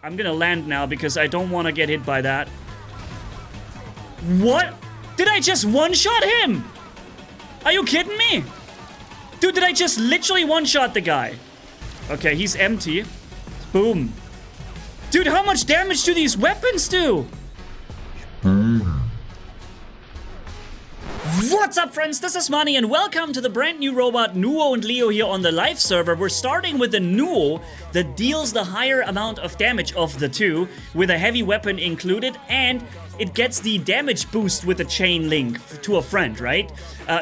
I'm gonna land now because I don't want to get hit by that. What? Did I just one-shot him? Are you kidding me? Dude, did I just literally one-shot the guy? Okay, he's empty. Boom. Dude, how much damage do these weapons do? What's up, friends? This is Manni, and welcome to the brand new robot Nuo and Leo here on the live server. We're starting with the Nuo that deals the higher amount of damage of the two, with a heavy weapon included, and it gets the damage boost with a chain link to a friend, right?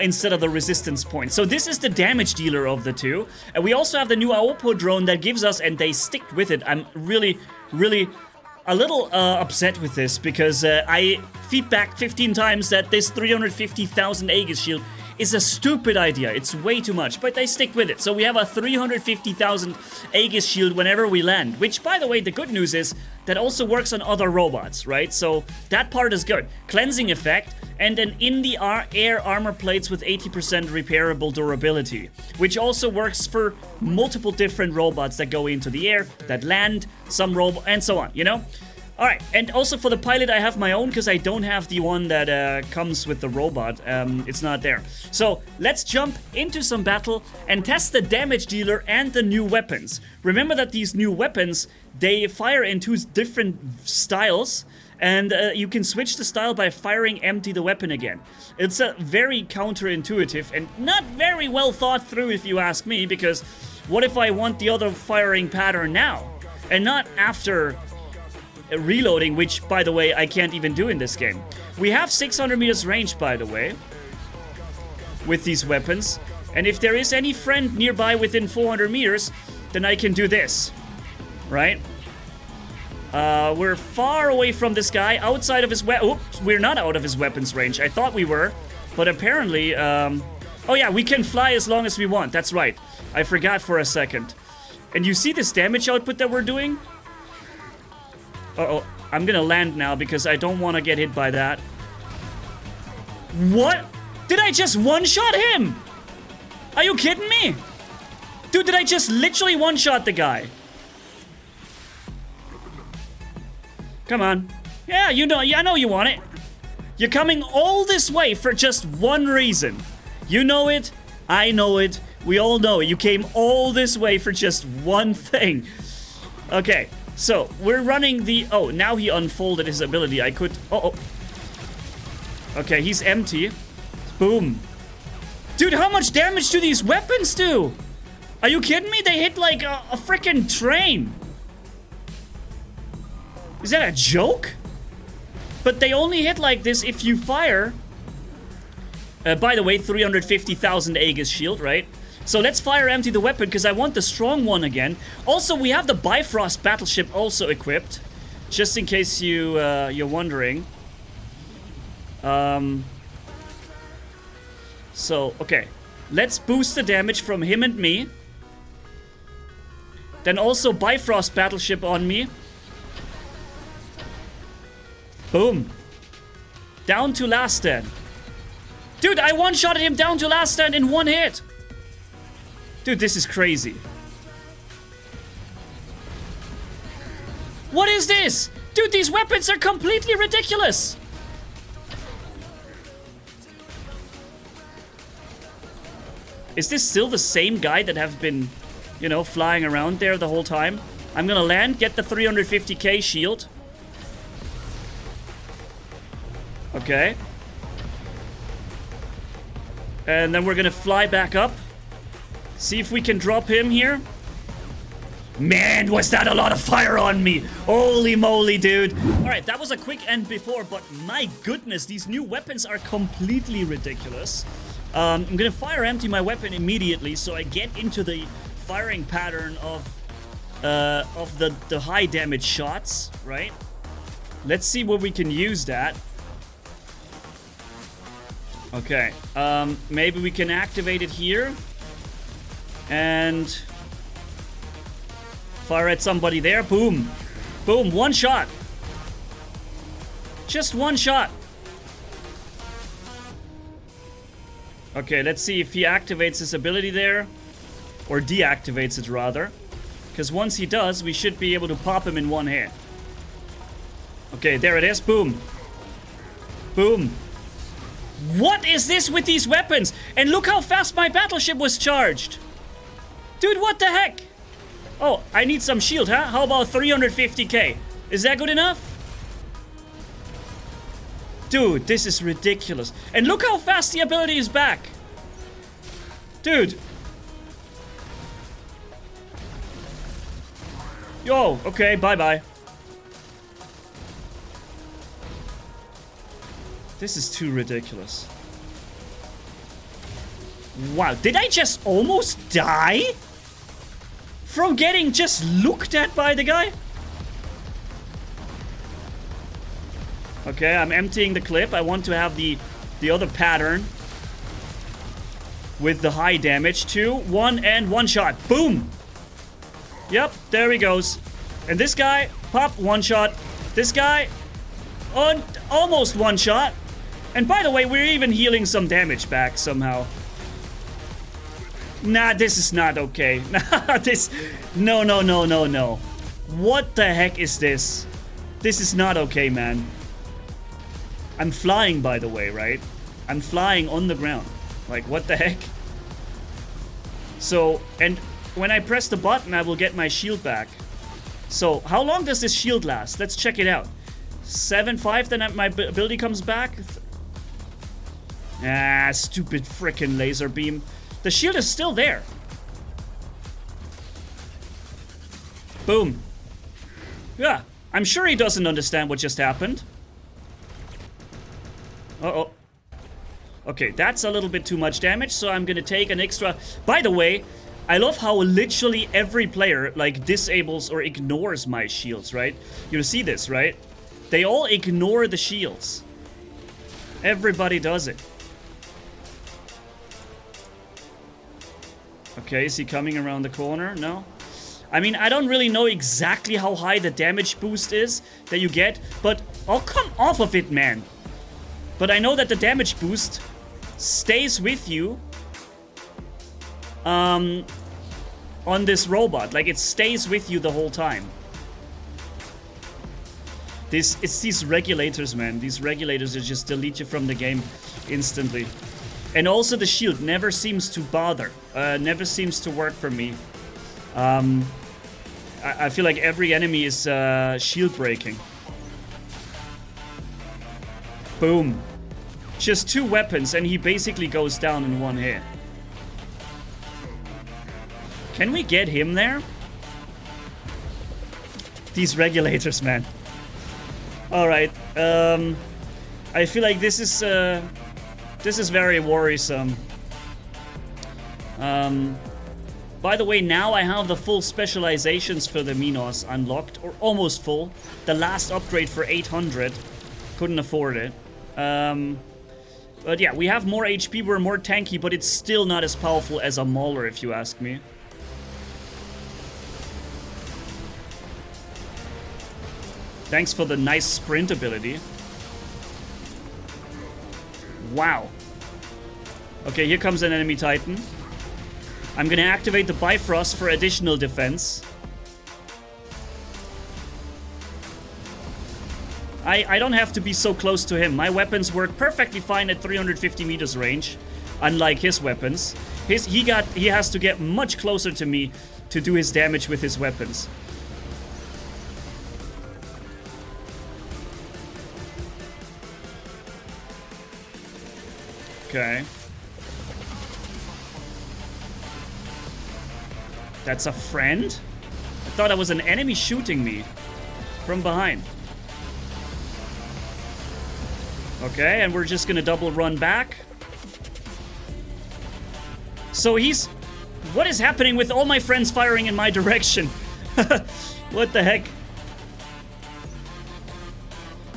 Instead of the resistance point. So this is the damage dealer of the two. And we also have the new Aopo drone that gives us, and they stick with it. I'm really a little upset with this because I feedbacked 15 times that this 350,000 Aegis shield is a stupid idea. It's way too much, but they stick with it. So we have a 350,000 Aegis shield whenever we land, which, by the way, the good news is that also works on other robots, right? So that part is good. Cleansing effect, and then in the air armor plates with 80% repairable durability, which also works for multiple different robots that go into the air, that land, some robot, and so on, you know? Alright, and also for the pilot I have my own because I don't have the one that comes with the robot. It's not there. So let's jump into some battle and test the damage dealer and the new weapons. Remember that these new weapons, they fire in two different styles, and you can switch the style by firing empty the weapon again. It's a very counterintuitive and not very well thought through if you ask me, because what if I want the other firing pattern now and not after reloading, which, by the way, I can't even do in this game. We have 600 meters range, by the way, with these weapons, and if there is any friend nearby within 400 meters, then I can do this, right? We're far away from this guy, outside of his oops, we're not out of his weapons range. I thought we were, but apparently, oh yeah, we can fly as long as we want. That's right. I forgot for a second. And you see this damage output that we're doing? Uh-oh, I'm gonna land now because I don't want to get hit by that. What? Did I just one-shot him? Are you kidding me? Dude, did I just literally one-shot the guy? Come on. Yeah, you know, I know you want it. You're coming all this way for just one reason. You know it, I know it, we all know it. You came all this way for just one thing. Okay. So, we're running the... Oh, now he unfolded his ability. I could... Oh. Okay, he's empty. Boom. Dude, how much damage do these weapons do? Are you kidding me? They hit like a freaking train. Is that a joke? But they only hit like this if you fire... by the way, 350,000 Aegis shield, right? So let's fire empty the weapon because I want the strong one again. Also, we have the Bifrost battleship also equipped, just in case you're wondering. So, okay. Let's boost the damage from him and me. Then also Bifrost battleship on me. Boom. Down to last stand. Dude, I one-shotted him down to last stand in one hit. Dude, this is crazy. What is this? Dude, these weapons are completely ridiculous. Is this still the same guy that have been, you know, flying around there the whole time? I'm gonna land, get the 350k shield. Okay. And then we're gonna fly back up. See if we can drop him here. Man, was that a lot of fire on me. Holy moly, dude. Alright, that was a quick end before, but my goodness, these new weapons are completely ridiculous. I'm gonna fire empty my weapon immediately so I get into the firing pattern of the high damage shots, right? Let's see where we can use that. Okay, maybe we can activate it here. And fire at somebody there. Boom. Boom. One shot. Just one shot. Okay, let's see if he activates his ability there. Or deactivates it, rather. Because once he does, we should be able to pop him in one hit. Okay, there it is. Boom. Boom. What is this with these weapons? And look how fast my battleship was charged. Dude, what the heck? Oh, I need some shield, huh? How about 350k? Is that good enough? Dude, this is ridiculous. And look how fast the ability is back. Dude. Yo, okay, bye-bye. This is too ridiculous. Wow, did I just almost die? From getting just looked at by the guy? Okay, I'm emptying the clip. I want to have the other pattern. With the high damage. 2, 1, and 1 shot. Boom! Yep, there he goes. And this guy, pop, 1 shot. This guy, almost 1 shot. And by the way, we're even healing some damage back somehow. Nah, this is not okay. No, no, no, no, no. What the heck is this? This is not okay, man. I'm flying, by the way, right? I'm flying on the ground. Like, what the heck? So, and when I press the button, I will get my shield back. So, how long does this shield last? Let's check it out. 7-5, then my ability comes back. Ah, stupid frickin' laser beam. The shield is still there. Boom. Yeah, I'm sure he doesn't understand what just happened. Uh-oh. Okay, that's a little bit too much damage, so I'm gonna take an extra... By the way, I love how literally every player, like, disables or ignores my shields, right? You see this, right? They all ignore the shields. Everybody does it. Okay, is he coming around the corner? No? I mean, I don't really know exactly how high the damage boost is that you get, but... Oh, come off of it, man! But I know that the damage boost stays with you on this robot. Like, it stays with you the whole time. It's these regulators, man. These regulators that just delete you from the game instantly. And also the shield never seems to bother. Never seems to work for me. I feel like every enemy is shield breaking. Boom. Just 2 weapons and he basically goes down in 1 hit. Can we get him there? These regulators, man. Alright, I feel like this is very worrisome. By the way, now I have the full specializations for the Minos unlocked, or almost full. The last upgrade for 800. Couldn't afford it. But yeah, we have more HP, we're more tanky, but it's still not as powerful as a Mauler, if you ask me. Thanks for the nice sprint ability. Wow. Okay, here comes an enemy Titan. I'm gonna activate the Bifrost for additional defense. I don't have to be so close to him. My weapons work perfectly fine at 350 meters range, unlike his weapons. He has to get much closer to me to do his damage with his weapons. Okay. That's a friend? I thought that was an enemy shooting me from behind. Okay, and we're just gonna double run back. So he's... What is happening with all my friends firing in my direction? What the heck?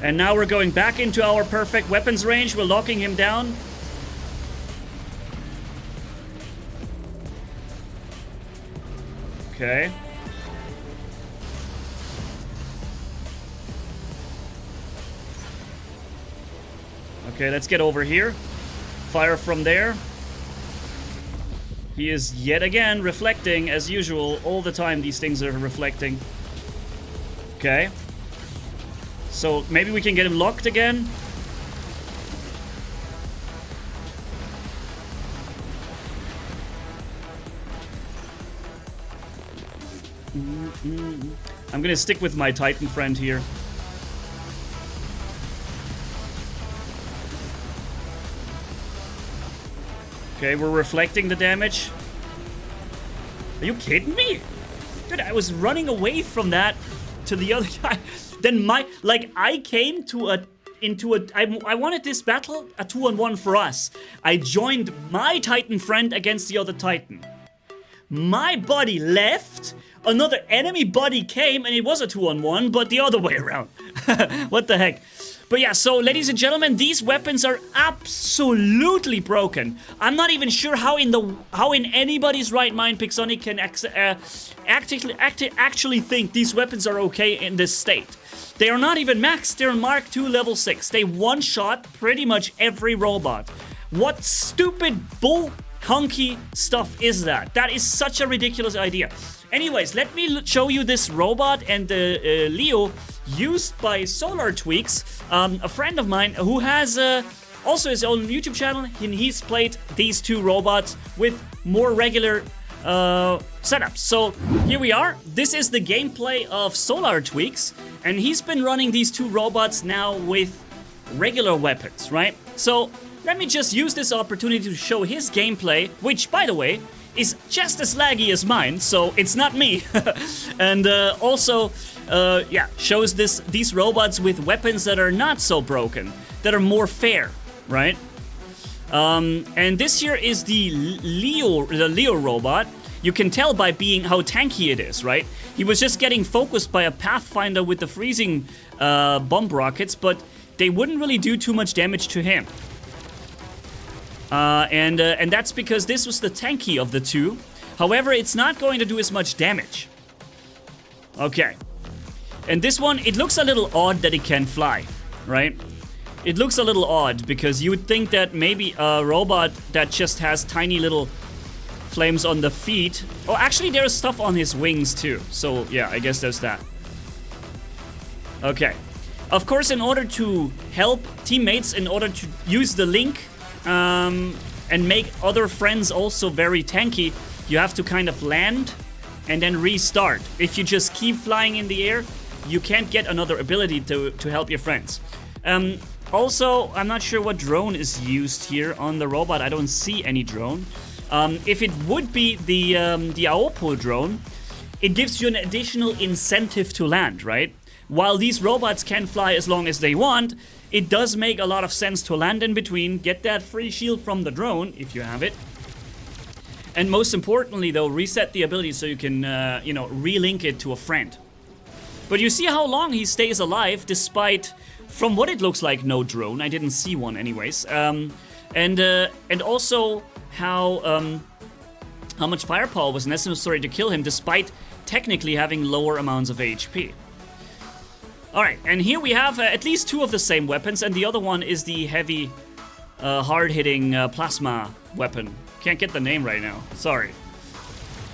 And now we're going back into our perfect weapons range. We're locking him down. Okay. Okay, let's get over here. Fire from there. He is yet again reflecting, as usual. All the time these things are reflecting. Okay. So maybe we can get him locked again. I'm gonna stick with my Titan friend here. Okay, we're reflecting the damage. Are you kidding me? Dude, I was running away from that to the other guy. Then I came to I wanted this battle a 2-on-1 for us. I joined my Titan friend against the other Titan. My buddy left, another enemy buddy came, and it was a 2-on-1, but the other way around. What the heck? But yeah, so ladies and gentlemen, these weapons are absolutely broken. I'm not even sure how in anybody's right mind PIXONIC can actually think these weapons are okay in this state. They are not even maxed, they're Mark II level 6. They one-shot pretty much every robot. What stupid bull hunky stuff is that? That is such a ridiculous idea. Anyways, let me show you this robot and the Leo used by Solar Tweaks, a friend of mine who has also his own YouTube channel, and he's played these two robots with more regular setups. So here we are. This is the gameplay of Solar Tweaks, and he's been running these two robots now with regular weapons, right? So let me just use this opportunity to show his gameplay, which, by the way, is just as laggy as mine, so it's not me. And also, yeah, shows these robots with weapons that are not so broken, that are more fair, right? And this here is the Leo robot. You can tell by how tanky it is, right? He was just getting focused by a Pathfinder with the freezing bomb rockets, but they wouldn't really do too much damage to him. And that's because this was the tanky of the two. However, it's not going to do as much damage. Okay. And this one, it looks a little odd that it can fly, right? It looks a little odd because you would think that maybe a robot that just has tiny little flames on the feet. Oh, actually, there's stuff on his wings too. So, yeah, I guess there's that. Okay. Of course, in order to help teammates, in order to use the link, and make other friends also very tanky, you have to kind of land and then restart. If you just keep flying in the air, you can't get another ability to help your friends. Also, I'm not sure what drone is used here on the robot. I don't see any drone. If it would be the Aopo drone, it gives you an additional incentive to land, right? While these robots can fly as long as they want, it does make a lot of sense to land in between, get that free shield from the drone, if you have it. And most importantly, though, reset the ability so you can, you know, relink it to a friend. But you see how long he stays alive, despite, from what it looks like, no drone. I didn't see one anyways. And also how much firepower was necessary to kill him, despite technically having lower amounts of HP. Alright, and here we have at least two of the same weapons, and the other one is the heavy, hard-hitting plasma weapon. Can't get the name right now, sorry.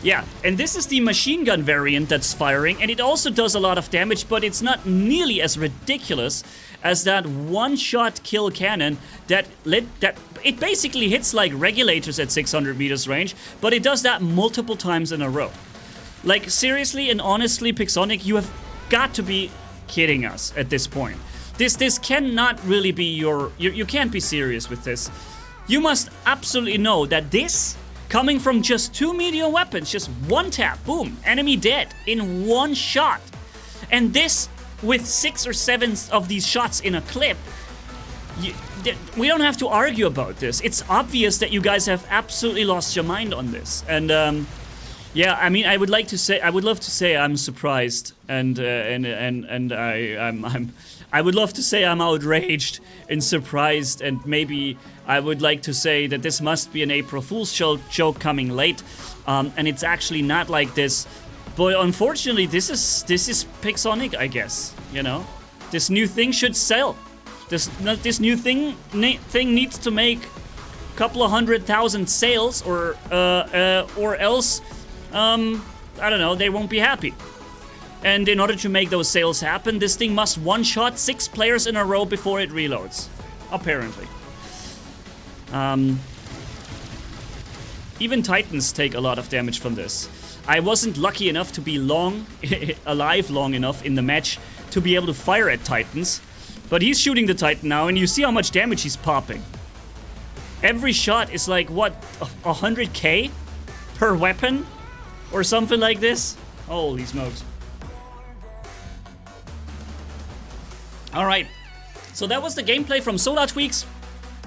Yeah, and this is the machine gun variant that's firing, and it also does a lot of damage, but it's not nearly as ridiculous as that one-shot kill cannon that it basically hits like regulators at 600 meters range, but it does that multiple times in a row. Like, seriously and honestly, PIXONIC, you have got to be kidding us at this point. This cannot really be you can't be serious with this. You must absolutely know that this, coming from just two medium weapons, just one tap, boom, enemy dead in one shot. And this, with 6 or 7 of these shots in a clip, we don't have to argue about this. It's obvious that you guys have absolutely lost your mind on this. And yeah, I mean, I would love to say I'm surprised, and I would love to say I'm outraged and surprised, and maybe I would like to say that this must be an April Fool's joke coming late, and it's actually not like this. But unfortunately, this is PIXONIC, I guess. You know, this new thing should sell. This new thing needs to make couple of 100,000 sales, or else, I don't know, they won't be happy. And in order to make those sales happen, this thing must one-shot 6 players in a row before it reloads. Apparently. Even Titans take a lot of damage from this. I wasn't lucky enough to be alive long enough in the match to be able to fire at Titans. But he's shooting the Titan now, and you see how much damage he's popping. Every shot is like, what, 100k per weapon? Or something like this? Holy smokes. Alright, so that was the gameplay from Solar Tweaks.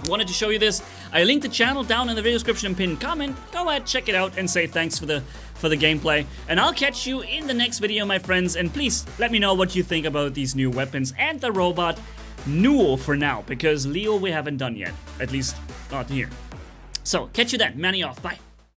Wanted to show you this. I linked the channel down in the video description and pinned comment. Go ahead, check it out, and say thanks for the gameplay. And I'll catch you in the next video, my friends. And please let me know what you think about these new weapons and the robot Nuo for now, because Leo we haven't done yet, at least not here. So catch you then. Manny off. Bye.